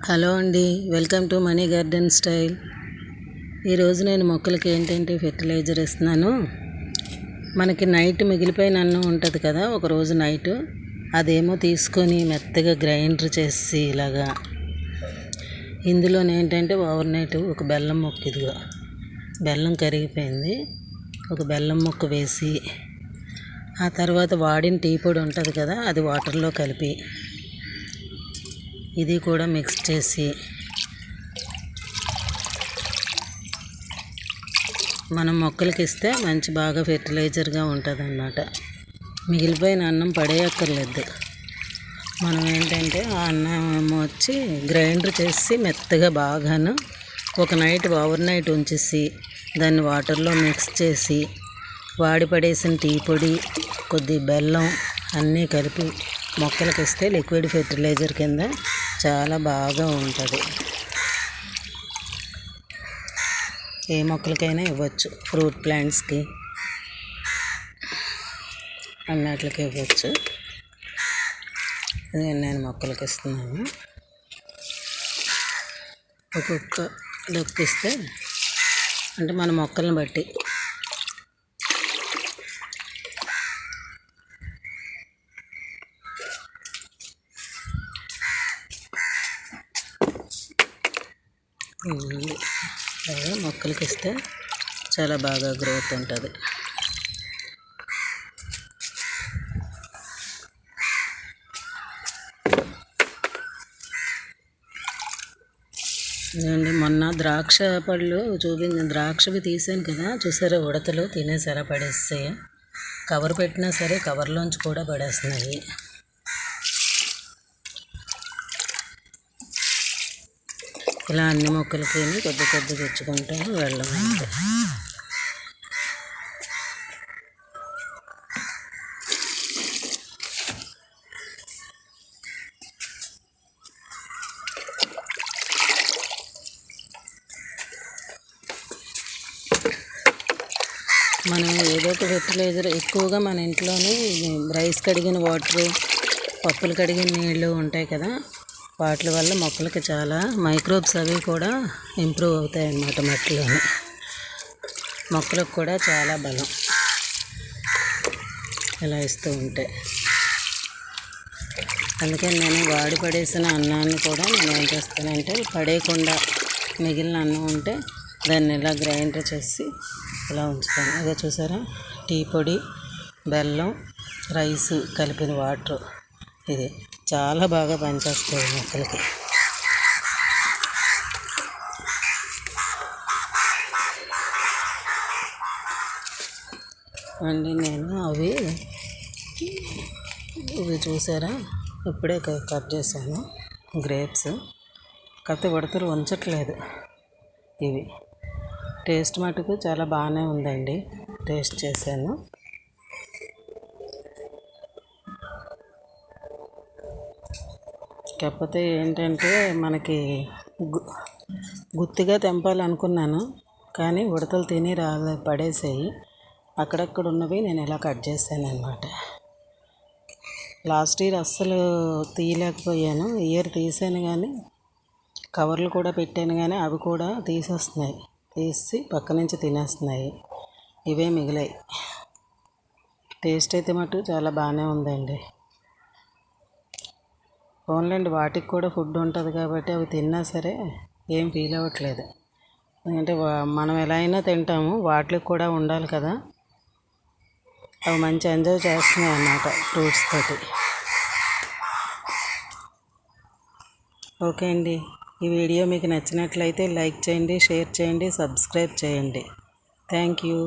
Hello అండి, welcome to money garden style. ఈరోజు నేను మొక్కలకి ఏంటంటే ఫెర్టిలైజర్ ఇస్తున్నాను. మనకి నైట్ మిగిలిపోయిన అన్నం ఉంటుంది కదా, ఒకరోజు నైట్ అదేమో తీసుకొని మెత్తగా గ్రైండర్ చేసి ఇలాగా ఇందులో ఏంటంటే ఓవర్ నైట్ ఒక బెల్లం ముక్క, ఇదిగో బెల్లం కరిగిపోయింది, ఒక బెల్లం ముక్క వేసి ఆ తర్వాత వాడిన టీ పొడి ఉంటుంది కదా, అది వాటర్లో కలిపి ఇది కూడా మిక్స్ చేసి మనం మొక్కలకి ఇస్తే మంచి బాగా ఫెర్టిలైజర్గా ఉంటుంది అన్నమాట. మిగిలిపోయిన అన్నం పడేయక్కర్లేదు. మనం ఏంటంటే ఆ అన్నం వచ్చి గ్రైండర్ చేసి మెత్తగా బాగాను ఒక నైట్ ఓవర్ నైట్ ఉంచేసి దాన్ని వాటర్లో మిక్స్ చేసి వాడి పడేసిన టీ పొడి, కొద్ది బెల్లం అన్నీ కలిపి మొక్కలకి ఇస్తే లిక్విడ్ ఫెర్టిలైజర్ కింద చాలా బాగా ఉంటుంది. ఏ మొక్కలకైనా ఇవ్వచ్చు, ఫ్రూట్ ప్లాంట్స్కి అన్నిటికి ఇవ్వచ్చు. నేను మొక్కలకి ఇస్తున్నాను. ఒక్కొక్క దొక్కిస్తే అంటే మన మొక్కలను బట్టి మొక్కలకి ఇస్తే చాలా బాగా గ్రోత్ ఉంటుంది. నేను మొన్న ద్రాక్ష పళ్ళు ద్రాక్షవి తీసాను కదా, చూసారా ఉడతలు తినేసారా, పడేస్తాయి. కవర్ పెట్టినా సరే కవర్లోంచి కూడా పడేస్తున్నాయి. ఇలా అన్ని మొక్కలకి కొద్ది కొద్ది తెచ్చుకుంటూ వెళ్ళమంటే మనం ఏదో ఒక ఫెర్టిలైజర్ ఎక్కువగా మన ఇంట్లోనే రైస్ కడిగిన వాటరు, పప్పులు కడిగిన నీళ్ళు ఉంటాయి కదా, వాటి వల్ల మొక్కలకి చాలా మైక్రోబ్స్ అవి కూడా ఇంప్రూవ్ అవుతాయి అన్నమాట. మట్టిలోని మొక్కలకు కూడా చాలా బలం ఇలా ఇస్తూ ఉంటాయి. అందుకని నేను వాడి పడేసిన అన్నాన్ని కూడా నేను ఏం చేస్తానంటే, పడేయకుండా మిగిలిన అన్నం ఉంటే దాన్ని ఇలా గ్రైండర్ చేసి ఇలా ఉంచుతాను. అదే చూసారా, టీ పొడి, బెల్లం, రైసు కలిపిన వాటర్, ఇది చాలా బాగా పనిచేస్తుంది మొక్కలకి. అండి నేను ఇవి చూసారా, ఇప్పుడే కట్ చేశాను గ్రేప్స్. కాకపోతే ఉడతలు ఉంచట్లేదు. ఇవి టేస్ట్ మటుకు చాలా బాగానే ఉందండి, టేస్ట్ చేశాను. కాకపోతే ఏంటంటే మనకి గుత్తిగా తెంపాలనుకున్నాను, కానీ ఉడతలు తిని పడేసాయి. అక్కడక్కడ ఉన్నవి నేను ఇలా కట్ చేశాను అన్నమాట. లాస్ట్ ఇయర్ అస్సలు తీయలేకపోయాను, ఇయర్ తీసాను, కానీ కవర్లు కూడా పెట్టాను, కానీ అవి కూడా తీసి పక్క నుంచి తినేస్తున్నాయి. ఇవే మిగిలాయి. టేస్ట్ అయితే మటు చాలా బాగానే ఉందండి. ఓన్లండి వాటికి కూడా ఫుడ్ ఉంటుంది కాబట్టి అవి తిన్నా సరే ఏం ఫీల్ అవ్వట్లేదు. ఎందుకంటే మనం ఎలా అయినా తింటాము, వాటికి కూడా ఉండాలి కదా. అవి మంచి ఎంజాయ్ చేస్తున్నాయి అన్నమాట ఫ్రూట్స్ తోటి. ఓకే అండి, ఈ వీడియో మీకు నచ్చినట్లయితే లైక్ చేయండి, షేర్ చేయండి, సబ్స్క్రైబ్ చేయండి. Thank you.